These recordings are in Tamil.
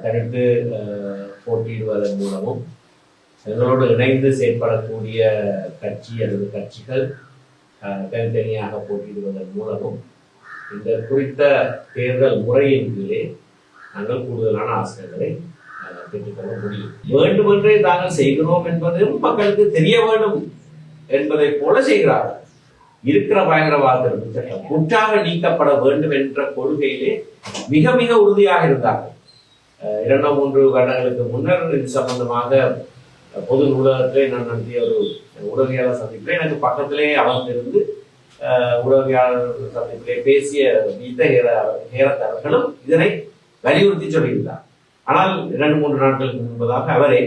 தனித்து போட்டியிடுவதன் மூலமும் எங்களோடு இணைந்து செயற்படக்கூடிய கட்சி அல்லது கட்சிகள் தனித்தனியாக போட்டியிடுவதன் மூலமும் இந்த குறித்த தேர்தல் முறையின் கீழே நாங்கள் கூடுதலான ஆசனங்களை பெற்றுக்கொள்ள முடியும். வேண்டுமென்றே தாங்கள் செய்கிறோம் என்பதும் மக்களுக்கு தெரிய வேண்டும் என்பதை போல செய்கிறார்கள். இருக்கிற பயங்கரவாத சட்டம் முற்றாக நீக்கப்பட வேண்டும் என்ற கொள்கையிலே மிக மிக உறுதியாக இருந்தார்கள். 2-3 வருடங்களுக்கு முன்னர் இது சம்பந்தமாக பொது நூலகத்திலே நான் நடத்திய ஒரு ஊடகவியாளர் சந்திப்பில் எனக்கு பக்கத்திலே அமர்ந்திருந்து ஊடகவியாளர் சந்திப்பிலே பேசிய ஹேரத் அவர்களும் இதனை வலியுறுத்தி சொல்லியிருந்தார். ஆனால் 2-3 நாட்களுக்கு முன்பதாக அவரே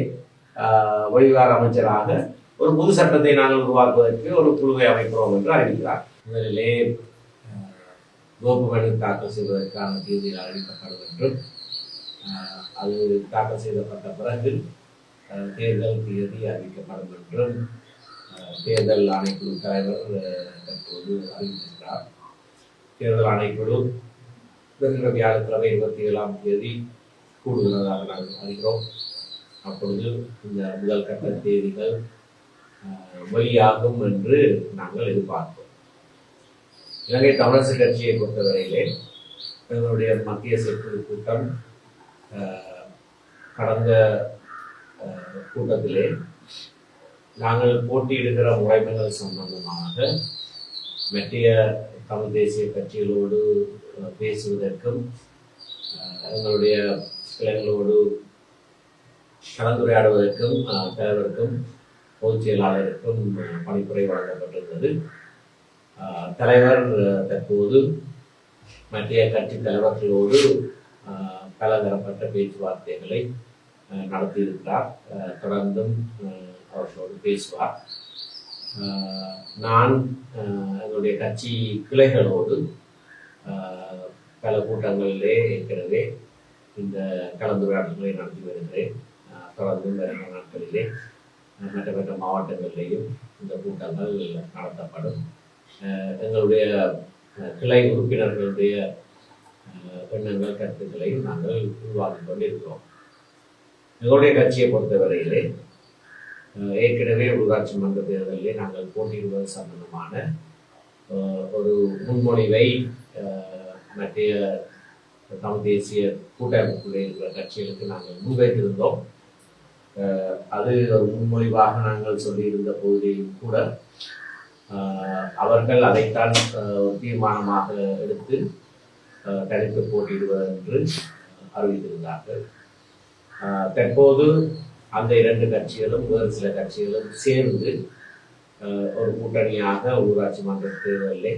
வெளிவிவகார அமைச்சராக ஒரு புது சட்டத்தை நாங்கள் உருவாக்குவதற்கு ஒரு குழுவை அமைக்கிறோம் என்று அறிவிக்கிறார். முதலிலே கோப்புமனு தாக்கல் செய்வதற்கான தேதியில் அறிவிக்கப்படும் என்றும் அது தாக்கல் செய்யப்பட்ட பிறகு தேர்தல் தேதி அறிவிக்கப்படும் என்றும் தேர்தல் ஆணைக்குழு தலைவர் தற்போது அறிவித்திருக்கிறார். தேர்தல் ஆணைக்குழு வருகிற வியாழக்கிழமை 27ஆம் தேதி கூடுதலாக நாங்கள் அறிகிறோம். அப்பொழுது இந்த முதல் கட்ட தேதிகள் வெளியாகும் என்று நாங்கள் எதிர்பார்ப்போம். இலங்கை தமிழரசு கட்சியை பொறுத்தவரையிலே எங்களுடைய மத்திய செயற்குழு கூட்டம் கடந்த கூட்டத்திலே நாங்கள் போட்டியிடுகிற முறைமைகள் சம்பந்தமாக மத்திய தமிழ் தேசிய கட்சிகளோடு பேசுவதற்கும் எங்களுடைய கிளைகளோடு கலந்துரையாடுவதற்கும் தலைவருக்கும் பொதுச் செயலாளருக்கும் பணிப்புரை வழங்கப்பட்டிருந்தது. தலைவர் தற்போது மத்திய கட்சி தலைவர்களோடு பலதரப்பட்ட பேச்சுவார்த்தைகளை நடத்தியிருக்கிறார். தொடர்ந்தும் அவர்களோடு பேசுவார். நான் எங்களுடைய கட்சி கிளைகளோடு பல கூட்டங்களிலே ஏற்கனவே இந்த கலந்துரையாடல்களை நடத்தி வருகிறேன். தொடர்ந்தும் வருகிற நாட்களிலே மற்ற மாவட்டங்களிலேயும் இந்த கூட்டங்கள் நடத்தப்படும். எங்களுடைய கிளை உறுப்பினர்களுடைய எண்ணங்கள் கருத்துக்களை நாங்கள் உருவாக்கி கொண்டிருக்கிறோம். எங்களுடைய கட்சியை பொறுத்தவரையிலே ஏற்கனவே உள்ளாட்சி மன்ற தேர்தலிலே நாங்கள் போட்டியிடுவது சம்பந்தமான ஒரு முன்மொழிவை மத்திய தமிழ் தேசிய கூட்டமைப்புடைய இருக்கிற கட்சிகளுக்கு நாங்கள் முன்வைத்திருந்தோம். அது ஒரு முன்மொழிவாக நாங்கள் சொல்லியிருந்த போதிலும் கூட அவர்கள் அதைத்தான் தீர்மானமாக எடுத்து தனித்து போட்டியிடுவது என்று அறிவித்திருந்தார்கள். தற்போது அந்த 2 கட்சிகளும் வேறு சில கட்சிகளும் சேர்ந்து ஒரு கூட்டணியாக உள்ளூராட்சி மன்ற தேர்தலிலே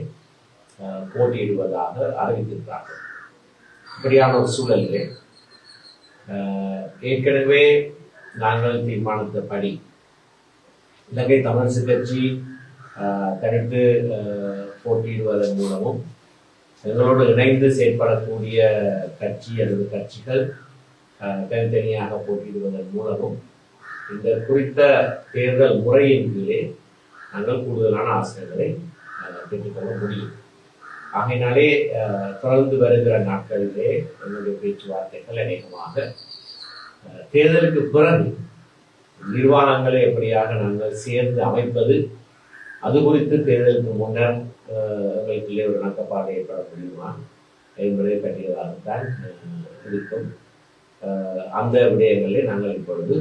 போட்டியிடுவதாக அறிவித்திருக்கிறார்கள். இப்படியான ஒரு சூழலிலே ஏற்கனவே நாங்கள் தீர்மானித்தபடி இலங்கை தமிழரசு கட்சி தனித்து போட்டியிடுவதன் மூலமும் எங்களோடு இணைந்து செயற்படக்கூடிய கட்சி அல்லது கட்சிகள் தனித்தனியாக போட்டியிடுவதன் மூலமும் இந்த குறித்த தேர்தல் முறையின் கீழே நாங்கள் கூடுதலான ஆசனங்களை பெற்றுக்கொள்ள முடியும். ஆகையினாலே தொடர்ந்து வருகிற நாட்களிலே எங்களுடைய பேச்சுவார்த்தைகள் அநேகமாக தேர்தலுக்கு பிறகு நிர்வாகங்களை எப்படியாக நாங்கள் சேர்ந்து அமைப்பது, அது குறித்து தேர்தலுக்கு முன்னர் எங்களுக்குள்ளே ஒரு நக்கப்பாடு ஏற்பட முடியுமா என்பதை பற்றியதாகத்தான் இருக்கும். அந்த விடயங்களில் நாங்கள் இப்பொழுது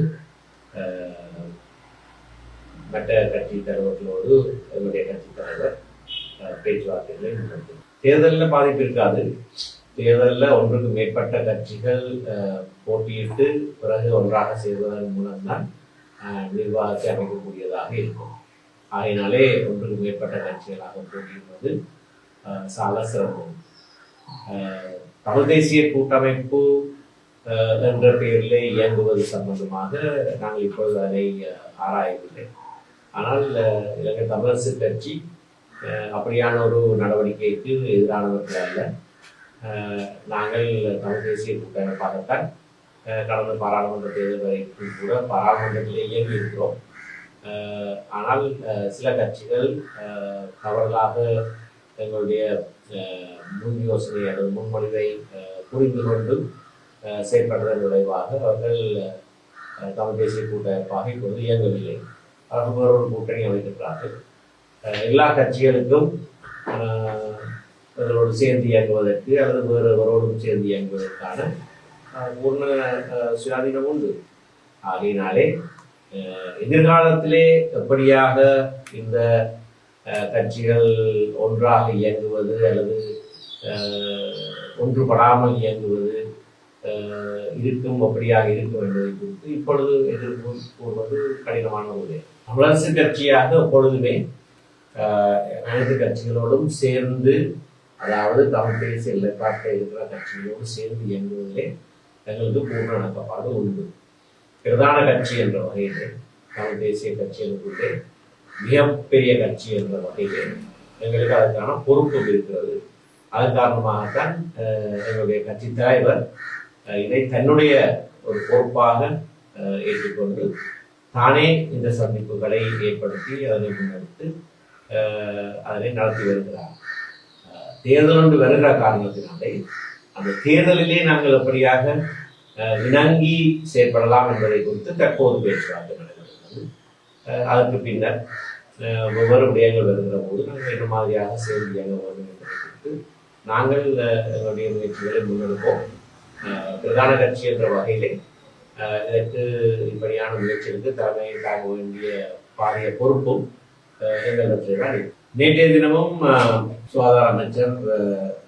மற்ற கட்சி தலைவர்களோடு எங்களுடைய கட்சி தலைவர் பேச்சுவார்த்தைகளை நடத்தும். தேர்தலில் பாதிப்பு இருக்காது. தேர்தலில் ஒன்றுக்கு மேற்பட்ட கட்சிகள் போட்டியிட்டு பிறகு ஒன்றாக சேர்வதன் மூலம்தான் நிர்வாகத்தை அமைக்கக்கூடியதாக இருக்கும். ஆகையினாலே ஒன்றுக்கு மேற்பட்ட கட்சிகளாக போட்டியிடுவது சால சிரமம். தமிழ் தேசிய கூட்டமைப்பு என்ற பெயரிலே இயங்குவது சம்பந்தமாக நாங்கள் இப்பொழுது அதை ஆராயவில்லை. ஆனால் இலங்கை தமிழரசு கட்சி அப்படியான ஒரு நடவடிக்கைக்கு எதிரானவர்கள் அல்ல. நாங்கள் தமிழ் தேசிய கூட்டமைப்பாகத்தான் கடந்த பாராளுமன்ற தேர்தல் வரைக்கும் கூட பாராளுமன்றத்திலே இயங்கி இருக்கிறோம். ஆனால் சில கட்சிகள் தவறுதலாக எங்களுடைய முன் யோசனை அல்லது முன்மொழிவை புரிந்து கொண்டு செயல்படுவதன் விளைவாக அவர்கள் தமிழ் தேசிய கூட்டமைப்பாக இப்பொழுது இயங்கவில்லை. அவர்கள் வேறொரு கூட்டணி அமைத்திருக்கிறார்கள். எல்லா கட்சிகளுக்கும் அவர்களோடு சேர்ந்து இயங்குவதற்கு அல்லது வேறொருவரோடும் சேர்ந்து இயங்குவதற்கான பூர்ண சுயாதீனம் உண்டு. ஆகையினாலே எதிர்காலத்திலே எப்படியாக இந்த கட்சிகள் ஒன்றாக இயங்குவது அல்லது ஒன்றுபடாமல் இயங்குவது இருக்கும், அப்படியாக இருக்கும் என்பதை குறித்து இப்பொழுது எதிர்ப்பு கூறுவது கடினமான ஒரு தமிழரசு கட்சியாக எப்பொழுதுமே அனைத்து கட்சிகளோடும் சேர்ந்து, அதாவது தமிழ் தேசிய நிலைப்பாட்டில் இருக்கிற கட்சிகளோடு சேர்ந்து இயங்குவதிலே எங்களுக்கு பூர்ண இணக்கப்பாடு உண்டு. பிரதான கட்சி என்ற வகையிலே தமிழ் தேசிய கட்சிகளுக்குள்ளே மிகப்பெரிய கட்சி என்ற வகையிலே எங்களுக்கு அதற்கான பொறுப்பு இருக்கிறது. அதன் காரணமாகத்தான் எங்களுடைய கட்சி தலைவர் இதை தன்னுடைய ஒரு பொறுப்பாக ஏற்றுக்கொண்டு தானே இந்த சந்திப்புகளை ஏற்படுத்தி அதனை முன்னெடுத்து அதனை நடத்தி வருகிறார். தேர்தல் ஒன்று வருகிற காரணத்தினாலே அந்த தேர்தலிலே நாங்கள் எப்படியாக இணங்கி செயற்படலாம் என்பதை குறித்து தற்போது பேச்சுவார்த்தை நடைபெறுகிறது. அதற்கு பின்னர் ஒவ்வொரு விடயங்கள் வருகிற போது நாங்கள் என்ன மாதிரியாக சேர்ந்து இயங்க வேண்டும் என்பதை குறித்து நாங்கள் எங்களுடைய முயற்சிகளை முன்னெடுப்போம். பிரதான கட்சி என்ற வகையிலே இதற்கு இப்படியான முயற்சிகளுக்கு தலைமையை தாங்க வேண்டிய பாரிய பொறுப்பும் எங்களிடத்தில் தான். நேற்றைய தினமும் சுகாதார அமைச்சர்,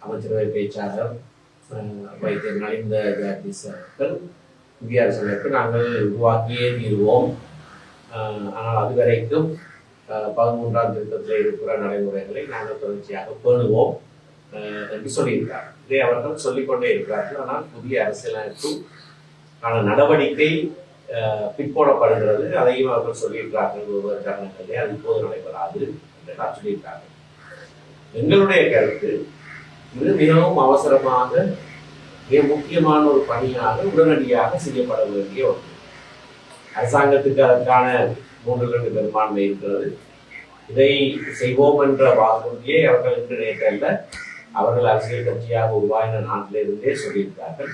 அமைச்சரவை பேச்சாளர் வைத்தியர் நலிந்த ஜாகிஸ் அவர்கள் இந்திய அரசமைப்பு நாங்கள் உருவாக்கியே தீர்வோம், ஆனால் அதுவரைக்கும் 13ஆம் திருத்தத்தில் இருக்கிற நடைமுறைகளை நாங்கள் தொடர்ச்சியாக பேணுவோம் என்று சொல்லியிருக்கிறார். இதை அவர்கள் சொல்லிக்கொண்டே இருக்கிறார்கள். ஆனால் புதிய அரசியலமைப்புக்கான நடவடிக்கை பிற்போடப்படுகிறது, அதையும் அவர்கள் சொல்லியிருக்கிறார்கள். ஒவ்வொரு தருணங்களே அது இப்போது நடைபெறாது என்றெல்லாம் சொல்லியிருக்கிறார்கள். எங்களுடைய கருத்து இது மிகவும் அவசரமாக மிக முக்கியமான ஒரு பணியாக உடனடியாக செய்யப்பட வேண்டிய ஒன்று. அரசாங்கத்துக்கு அதற்கான 3/2 பெரும்பான்மை இருக்கிறது. இதை செய்வோம் என்ற வாக்குறுதியை அவர்கள் இன்று நேற்றல்ல, அவர்கள் அரசியல் கட்சியாக உருவாயின நாட்டிலிருந்தே சொல்லியிருக்கிறார்கள்.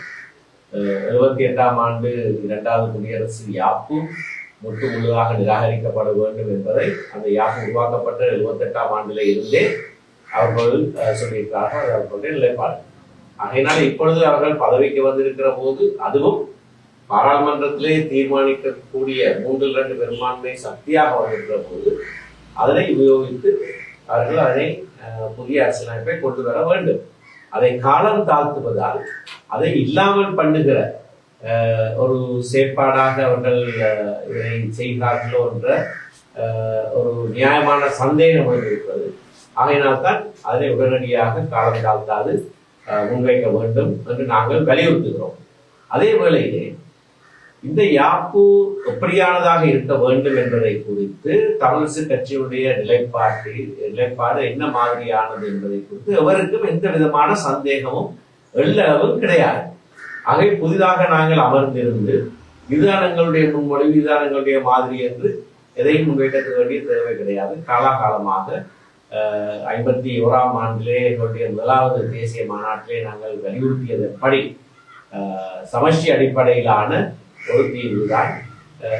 78ஆம் ஆண்டு 2வது குடியரசு யாப்பு முற்று முழுதாக நிராகரிக்கப்பட வேண்டும் என்பதை அந்த யாப்பு உருவாக்கப்பட்ட 78ஆம் ஆண்டிலே இருந்தே அவர்கள் சொல்லியிருக்கிறார்கள். அது அவர்களுடைய நிலைப்பாடு. ஆகையினால் இப்பொழுது அவர்கள் பதவிக்கு வந்திருக்கிற போது அதுவும் பாராளுமன்றத்திலே தீர்மானிக்கக்கூடிய 3/2 பெரும்பான்மை சக்தியாக வந்திருக்கிற போது அதனை உபயோகித்து அவர்கள் அதனை புதிய அரசியலமைப்பை கொண்டு வர வேண்டும். அதை காலம் தாழ்த்துவதால் அதை இல்லாமல் பண்ணுகிற ஒரு செயற்பாடாக அவர்கள் இதனை செய்கிறார்களோ என்ற ஒரு நியாயமான சந்தேகம் இருக்கிறது. ஆகையினால்தான் அதனை உடனடியாக காலம் தாழ்த்தாது முன்வைக்க வேண்டும் என்று நாங்கள் வலியுறுத்துகிறோம். அதே வேளையிலே இந்த யாப்பு எப்படியானதாக இருக்க வேண்டும் என்பதை குறித்து தமிழரசு கட்சியுடைய நிலைப்பாடு என்ன மாதிரியானது என்பதை குறித்து எவருக்கும் எந்த விதமான சந்தேகமும் எள்ளளவும் கிடையாது. ஆகவே புதிதாக நாங்கள் அமர்ந்திருந்து இதுதான் எங்களுடைய முன்மொழிவு, இதுதான் எங்களுடைய மாதிரி என்று எதையும் முன்வைக்க வேண்டிய தேவை கிடையாது. காலாகாலமாக 51ஆம் ஆண்டிலே எங்களுடைய 1வது தேசிய மாநாட்டிலே நாங்கள் வலியுறுத்தியதன்படி சமஷ்டி அடிப்படையிலான ஒரு தீர்வுதான்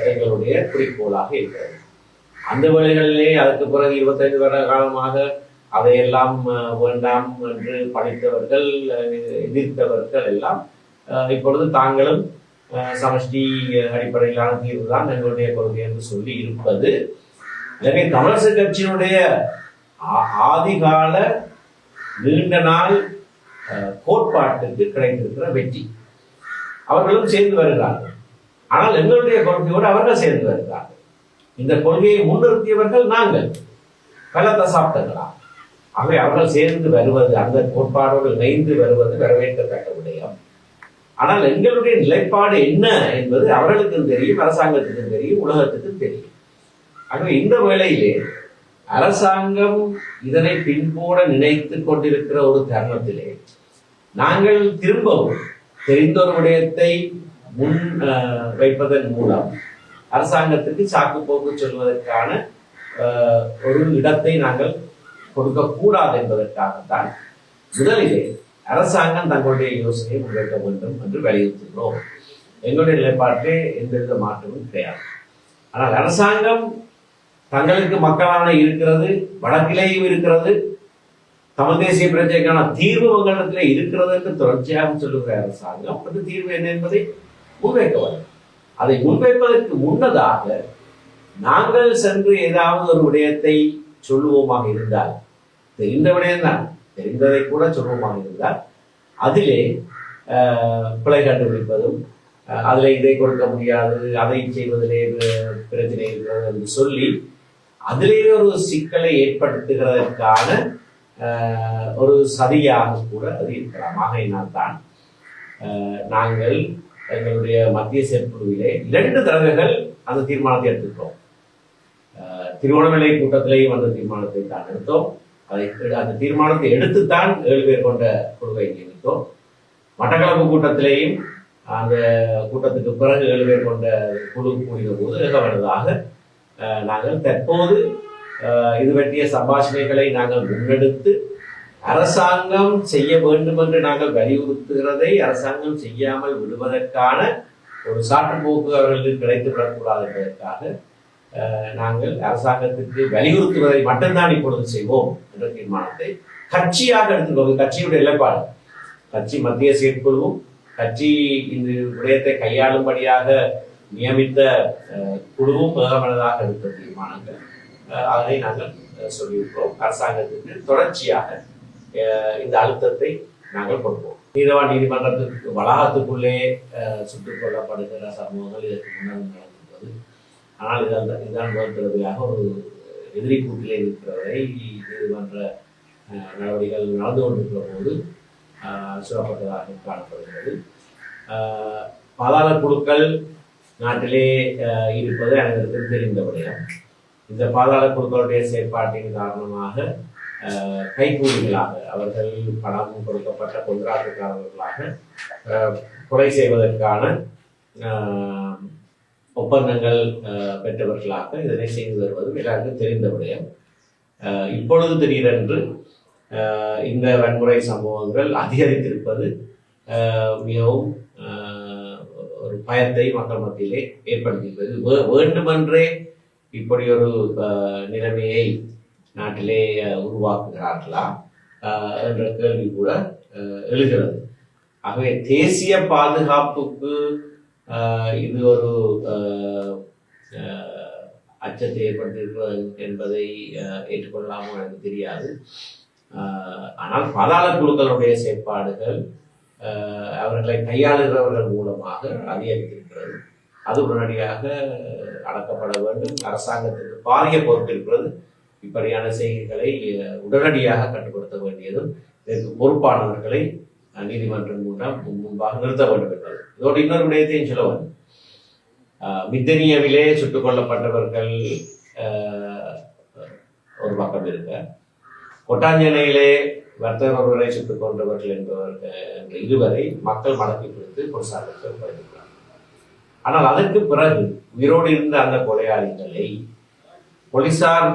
எங்களுடைய குறிக்கோளாக இருக்கிறது. அந்த வேளைகளிலே அதற்கு பிறகு 25 வருட காலமாக அதையெல்லாம் வேண்டாம் என்று படித்தவர்கள், எதிர்த்தவர்கள் எல்லாம் இப்பொழுது தாங்களும் சமஷ்டி அடிப்படையிலான தீர்வு தான் எங்களுடைய கொள்கை என்று சொல்லி இருப்பது எனவே தமிழரசு கட்சியினுடைய ஆதிகால நீண்ட நாள் கோட்பாட்டுக்கு கிடைத்திருக்கிற வெற்றி. அவர்களும் சேர்ந்து வருகிறார்கள். ஆனால் எங்களுடைய கொள்கையோடு அவர்கள் சேர்ந்து வருகிறார்கள். இந்த கொள்கையை முன்னிறுத்தியவர்கள் நாங்கள் பல தசாப்தங்களா. ஆகவே அவர்கள் சேர்ந்து வருவது, அந்த கோட்பாடோடு இணைந்து வருவது வரவேற்கத்தக்க விடயம். ஆனால் எங்களுடைய நிலைப்பாடு என்ன என்பது அவர்களுக்கும் தெரியும், அரசாங்கத்துக்கும் தெரியும், உலகத்துக்கும் தெரியும். ஆகவே இந்த வேளையிலே அரசாங்கம் இதனை பின்போட நினைத்து கொண்டிருக்கிற ஒரு தருணத்திலே நாங்கள் திரும்பவும் தெரிந்த ஒரு விடயத்தை முன் வைப்பதன் மூலம் அரசாங்கத்துக்கு சாக்கு போக்கு சொல்வதற்கான ஒரு இடத்தை நாங்கள் கொடுக்கக்கூடாது என்பதற்காகத்தான் முதலிலே அரசாங்கம் தங்களுடைய யோசனையை முன்வைக்க வேண்டும் என்று வலியுறுத்துகிறோம். எங்களுடைய நிலைப்பாட்டிலே எந்தவித மாற்றமும் கிடையாது. ஆனால் அரசாங்கம் தங்களுக்கு மக்களான இருக்கிறது, வடக்கிலேயும் இருக்கிறது, தமிழ் தேசிய பிரச்சனைக்கான தீர்வு மங்கலத்திலே இருக்கிறது என்று தொடர்ச்சியாக சொல்லுகிற அரசாங்கம் அந்த தீர்வு என்ன என்பதை முன்வைக்க வேண்டும். அதை முன்வைப்பதற்கு முன்னதாக நாங்கள் சென்று ஏதாவது ஒரு விடயத்தை சொல்லுவோமாக இருந்தால், தெரிந்த விடயம்தான், தெரிந்ததை கூட சொல்லுவோமாக இருந்தால் அதிலே பிழை கண்டுபிடிப்பதும் அதில் இதை கொடுக்க முடியாது, அதை செய்வதிலே பிரச்சனை இருக்கிறது என்று சொல்லி அதிலேயே ஒரு சிக்கலை ஏற்படுத்துகிறதற்கான ஒரு சதியாக கூட அது இருக்கலாம். ஆகையினால் தான் நாங்கள் எங்களுடைய மத்திய செயற்குழுவிலே 2 தடவைகள் அந்த தீர்மானத்தை எடுத்துக்கிறோம். திருவண்ணாமலை கூட்டத்திலேயும் அந்த தீர்மானத்தை தான் எடுத்தோம். அந்த தீர்மானத்தை எடுத்துத்தான் 7 பேர் கொண்ட குழுவை நியமித்தோம். மட்டக்களப்பு கூட்டத்திலேயும் அந்த கூட்டத்துக்கு பிறகு 7 பேர் கொண்ட குழு கூடிய போது ஏகமனதாக நாங்கள் தற்போது இது பற்றிய சம்பாஷணைகளை நாங்கள் முன்னெடுத்து அரசாங்கம் செய்ய வேண்டும் என்று நாங்கள் வலியுறுத்துகிறதை அரசாங்கம் செய்யாமல் விடுவதற்கான ஒரு சாட்டுப்போக்கு அவர்களுக்கு கிடைத்துவிடக்கூடாது என்பதற்காக நாங்கள் அரசாங்கத்திற்கு வலியுறுத்துவதை மட்டும்தான் இப்பொழுது செய்வோம் என்ற தீர்மானத்தை கட்சியாக எடுத்துக்கொள்வது கட்சியுடைய நிலைப்பாடு. கட்சி மத்திய செயற்குழுவும் கட்சி இந்த விடயத்தை கையாளும்படியாக நியமித்த குழுவும் ஏகமனதாக எடுத்த தீர்மானங்கள். அதை நாங்கள் சொல்லியிருக்கிறோம். அரசாங்கத்திற்கு தொடர்ச்சியாக இந்த அழுத்தத்தை நாங்கள் கொடுப்போம். நீதவான் நீதிமன்றத்திற்கு வளாகத்துக்குள்ளே சுட்டுக் கொல்லப்படுகிற சம்பவங்கள் இதற்கு முன்னர் நடந்திருப்பது. ஆனால் இதுதான் முதல் தடவையாக ஒரு எதிரி கூட்டிலே இருக்கிறவரை நீதிமன்ற நடவடிக்கைகள் நடந்து கொண்டிருக்கிற போது சுடப்பட்டதாக காணப்படுகிறது. பாதாள குழுக்கள் நாட்டிலே இருப்பது அனைவருக்கும் தெரிந்த விடயம். இந்த பாதாள குழுக்களுடைய செயற்பாட்டின் காரணமாக கைகூலிகளாக அவர்கள் பணம் கொடுக்கப்பட்ட கொன்றாட்டுக்காரர்களாக கொலை செய்வதற்கான ஒப்பந்தங்கள் பெற்றவர்களாக இதனை செய்து வருவதும் எல்லாருக்கும் தெரிந்த விடயம். இப்பொழுது திடீரென்று இந்த வன்முறை சம்பவங்கள் அதிகரித்திருப்பது மிகவும் ஒரு பயத்தை மக்கள் மத்தியிலே ஏற்படுத்தியிருப்பது. வேண்டுமென்றே இப்படி ஒரு நிலைமையை நாட்டிலே உருவாக்குகிறார்களா என்ற கேள்வி கூட எழுகிறது. ஆகவே தேசிய பாதுகாப்புக்கு இது ஒரு அச்சத்தை ஏற்படுத்தியிருக்கிறது என்பதை ஏற்றுக்கொள்ளலாமோ எனக்கு தெரியாது. ஆனால் பாதாள குழுக்களுடைய செயற்பாடுகள் அவர்களை கையாளுகிறவர்கள் மூலமாக அதிகரித்திருக்கிறது. அது உடனடியாக அடக்கப்பட வேண்டும். அரசாங்கத்திற்கு பாரிய பொறுப்பு இருக்கிறது. இப்படியான செய்திகளை உடனடியாக கட்டுப்படுத்த வேண்டியதும் இதற்கு பொறுப்பானவர்களை நீதிமன்றம் முன்பாக நிறுத்த வேண்டும் என்பது. இதோடு இன்னொரு விடயத்தையும் சொல்ல வேண்டும். மித்தனியவிலே சுட்டுக் கொல்லப்பட்டவர்கள் ஒரு பக்கம் இருக்க, கொட்டாஞ்சனையிலே வர்த்தகர் ஒருவரை சுட்டுக் கொண்டவர்கள் என்ற இருவரை மக்கள் மடக்கி பிடித்து பொருசாருக்கு ஒப்படைத்திருக்கிறார். ஆனால் அதற்கு பிறகு உயிரோடு இருந்த அந்த கொலையாளிகளை போலீசார்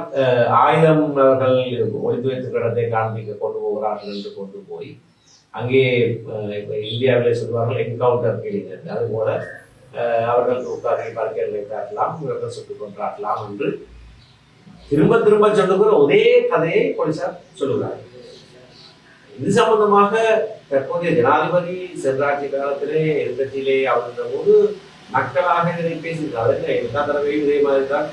ஆயுதம் அவர்கள் ஒழித்து வைத்த இடத்தை காண்பிக்க கொண்டு போகிறார்கள் என்று கொண்டு போய் அங்கே இந்தியாவிலே சொல்வார்கள் என்கவுண்டர் கிளிங், அதுபோல அவர்கள் உட்கார்ந்து பறக்கை வைத்தார்களாம், இவர்கள் சுட்டுக் கொண்டார்களாம் என்று திரும்ப திரும்ப சொல்லுகிற ஒரே கதையை போலீசார் சொல்லுகிறார்கள். இது சம்பந்தமாக தற்போதைய ஜனாதிபதி சென்றாட்சி காலத்திலே எதிர்கட்சியிலே அவர் போது மக்களாக இதை பேசியிருக்காரு. எல்லா தடவையும் இதே மாதிரி தான்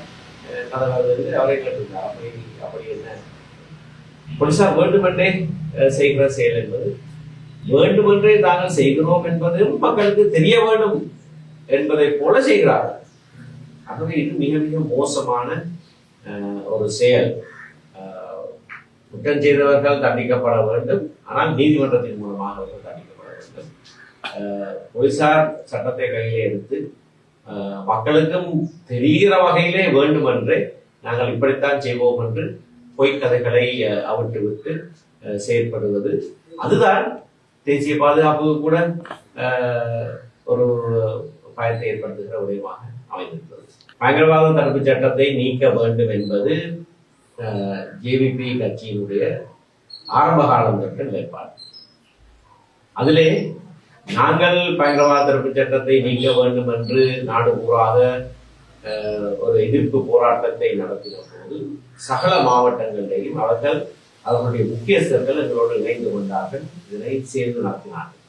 கதை வருது அவரை கேட்டிருக்கார். அப்படி என்ன போலீசார் வேண்டுமென்றே செய்கிற செயல் என்பது, வேண்டுமென்றே தாங்கள் செய்கிறோம் என்பதும் மக்களுக்கு தெரிய வேண்டும் என்பதை போல செய்கிறார்கள். ஆகவே இது மிக மிக மோசமான ஒரு செயல். குற்றம் செய்தவர்கள் தண்டிக்கப்பட வேண்டும், ஆனால் நீதிமன்றத்தின் மூலமாக அவர்கள் தண்டிக்கப்பட வேண்டும். போலீசார் சட்டத்தை கையிலே எடுத்து மக்களுக்கும் தெரிகிற வகையிலே வேண்டுமென்றே நாங்கள் இப்படித்தான் செய்வோம் என்று பொய்க்கதைகளை அவிட்டுவிட்டு செயற்படுவது, அதுதான் தேசிய பாதுகாப்பு கூட ஒரு பயத்தை ஏற்படுத்துகிற விடயமாக அமைந்திருக்கிறது. பயங்கரவாத தடுப்பு சட்டத்தை நீக்க வேண்டும் என்பது ஜேவிபி கட்சியினுடைய ஆரம்ப காலம் தொட்ட நிலைப்பாடு. அதிலே நாங்கள் பயங்கரவாத தடுப்பு சட்டத்தை நீக்க வேண்டும் என்று நாடு பூராக ஒரு எதிர்ப்பு போராட்டத்தை நடத்தின போது சகல மாவட்டங்களிலேயும் அவர்களுடைய முக்கியஸ்தர்கள் எங்களோடு இணைந்து கொண்டார்கள். இதனை சேர்ந்து நடத்தினார்கள்.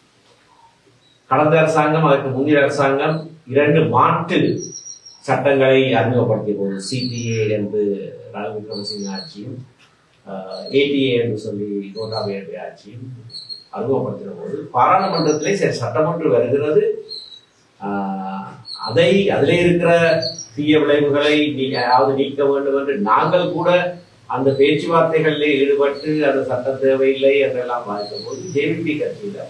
கடந்த அரசாங்கம், அதற்கு முந்தைய அரசாங்கம் 2 மாற்று சட்டங்களை அறிமுகப்படுத்திய போது, சிடிஏ என்று ரணில் விக்ரமசிங்க ஆட்சியும், ஏடிஏ என்று சொல்லி கோட்டாபய ஆட்சியும் அறிமுகப்படுத்தின போது பாராளுமன்றத்திலே சரி சட்டம் ஒன்று வருகிறது, அதிலே இருக்கிற தீய விளைவுகளை நீக்க வேண்டும் என்று நாங்கள் கூட அந்த பேச்சுவார்த்தைகளிலே ஈடுபட்டு அந்த சட்டம் தேவையில்லை என்றெல்லாம் பார்க்கும் போது ஜேவிபி கட்சியில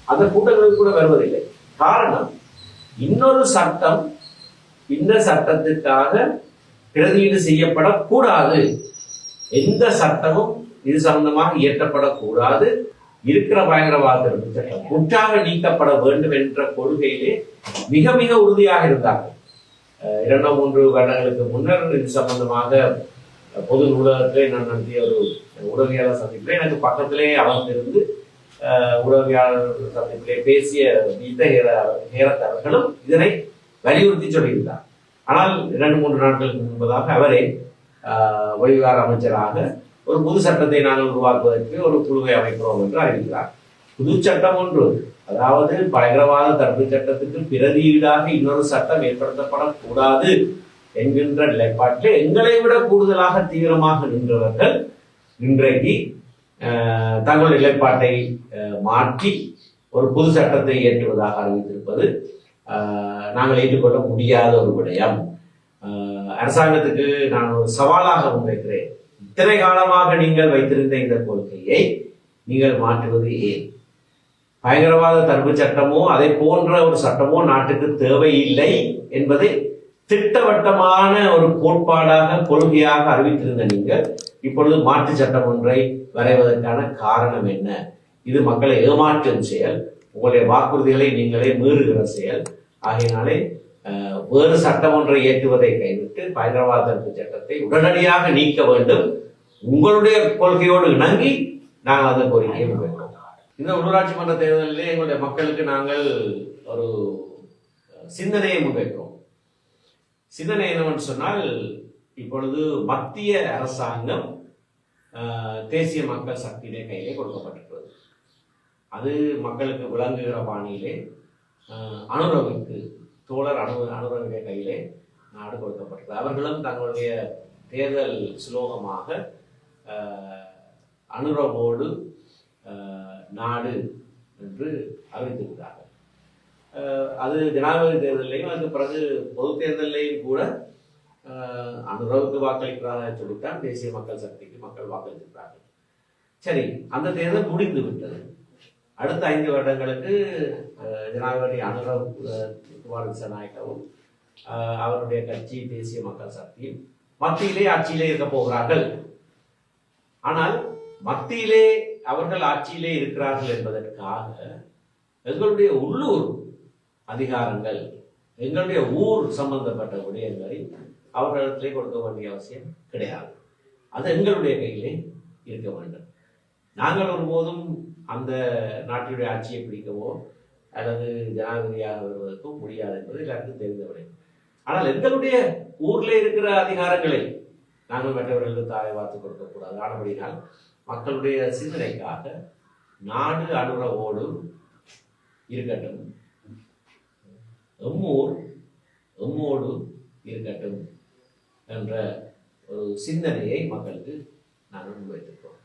அந்த கூட்டங்களுக்கு கூட வருவதில்லை. காரணம், இன்னொரு சட்டம் இந்த சட்டத்திற்காக பிரதியீடு செய்யப்படக்கூடாது, எந்த சட்டமும் இது சம்பந்தமாக இயற்றப்படக்கூடாது, இருக்கிற பயங்கரவாத சட்டம் முற்றாக நீக்கப்பட வேண்டும் என்ற கொள்கையிலே மிக மிக உறுதியாக இருந்தார்கள். 2-3 வருடங்களுக்கு முன்னர் இது சம்பந்தமாக பொது நூலகத்திலே நான் நடத்திய ஒரு உடவியாளர் சந்திப்பிலே எனக்கு பக்கத்திலே அமர்ந்திருந்து உடவியாளர் சந்திப்பிலே பேசிய ஹேரத் அவர்களும் இதனை வலியுறுத்தி சொல்லியிருந்தார். ஆனால் 2-3 நாட்களுக்கு முன்பதாக அவரே வெளிவிவகார அமைச்சராக ஒரு புது சட்டத்தை நாங்கள் உருவாக்குவதற்கு ஒரு குழுவை அமைக்கிறோம் என்று அறிவிக்கிறார். புது சட்டம் ஒன்று, அதாவது பயங்கரவாத தடுப்பு சட்டத்துக்கு பிரதியீடாக இன்னொரு சட்டம் ஏற்படுத்தப்படக்கூடாது என்கின்ற நிலைப்பாட்டிலே எங்களை விட கூடுதலாக தீவிரமாக நின்றவர்கள் இன்றைக்கு தங்கள் நிலைப்பாட்டை மாற்றி ஒரு புது சட்டத்தை ஏற்றுவதாக அறிவித்திருப்பது நாங்கள் ஏற்றுக்கொள்ள முடியாத ஒரு விடயம். அரசாங்கத்துக்கு நான் ஒரு சவாலாக முன்வைக்கிறேன். இத்தனை காலமாக நீங்கள் வைத்திருந்த இந்த கொள்கையை நீங்கள் மாற்றுவது ஏன்? பயங்கரவாத தடுப்பு சட்டமோ அதை போன்ற ஒரு சட்டமோ நாட்டுக்கு தேவையில்லை என்பதை திட்டவட்டமான ஒரு கோட்பாடாக கொள்கையாக அறிவித்திருந்த நீங்கள் இப்பொழுது மாற்று சட்டம் ஒன்றை வரைவதற்கான காரணம் என்ன? இது மக்களை ஏமாற்றும் செயல், உங்களுடைய வாக்குறுதிகளை நீங்களே மீறுகிற செயல். ஆகையினாலே வேறு சட்டம் ஒன்றை ஏற்றுவதை கைவிட்டு பயங்கரவாத தடுப்பு சட்டத்தை உடனடியாக நீக்க வேண்டும். உங்களுடைய கொள்கையோடு இணங்கி நாங்கள் அந்த கோரிக்கையை முன்வைக்கிறோம். இந்த உள்ளூராட்சி மன்ற தேர்தலிலே எங்களுடைய மக்களுக்கு நாங்கள் ஒரு சிந்தனையை முன்வைக்கிறோம். சிந்தனை என்னவென்று சொன்னால், இப்பொழுது மத்திய அரசாங்கம் தேசிய மக்கள் சக்தியிலே கையிலே கொடுக்கப்பட்டிருக்கிறது. அது மக்களுக்கு விளங்குகிற பாணியிலே அனுரவிற்கு தோழர் அனுரவிடைய கையிலே நாடு கொடுக்கப்பட்டது. அவர்களும் தங்களுடைய தேர்தல் சுலோகமாக அனுரவோடு நாடு என்று அறிவித்திருக்கிறார்கள். அது ஜனாதிபதி தேர்தலையும் அதுக்கு பிறகு பொது தேர்தலையும் கூட அனுரவுக்கு வாக்களிக்கிறதாக சொல்லித்தான் தேசிய மக்கள் சக்திக்கு மக்கள் வாக்களித்திருக்கிறார்கள். சரி, அந்த தேர்தல் முடிந்து விட்டது. அடுத்த 5 வருடங்களுக்கு ஜனாதிபதி அனுரவ் திசாநாயக்கவும் அவருடைய கட்சி தேசிய மக்கள் சக்தியும் மத்தியிலே ஆட்சியிலே இருக்க போகிறார்கள். ஆனால் மத்தியிலே அவர்கள் ஆட்சியிலே இருக்கிறார்கள் என்பதற்காக எங்களுடைய உள்ளூர் அதிகாரங்கள், எங்களுடைய ஊர் சம்பந்தப்பட்ட விடயங்களை அவர்களிடத்திலே கொடுக்க வேண்டிய அவசியம் கிடையாது. அது எங்களுடைய கையிலே இருக்க வேண்டும். நாங்கள் ஒருபோதும் அந்த நாட்டினுடைய ஆட்சியை பிடிக்கவோ அல்லது ஜனாதிபதியாக வருவதற்கும் முடியாது என்பது எல்லாருக்கும் தெரிந்த விடயம். ஆனால் எங்களுடைய ஊரில் இருக்கிற அதிகாரங்களை நாங்கள் மற்றவர்களுக்கு தாயை வார்த்து கொடுக்கக்கூடாது. ஆனபடினால் மக்களுடைய சிந்தனைக்காக நாடு அனுரவோடு இருக்கட்டும், எம்மோடு இருக்கட்டும் என்ற ஒரு சிந்தனையை மக்களுக்கு நாங்கள் முன்வைத்திருக்கிறோம்.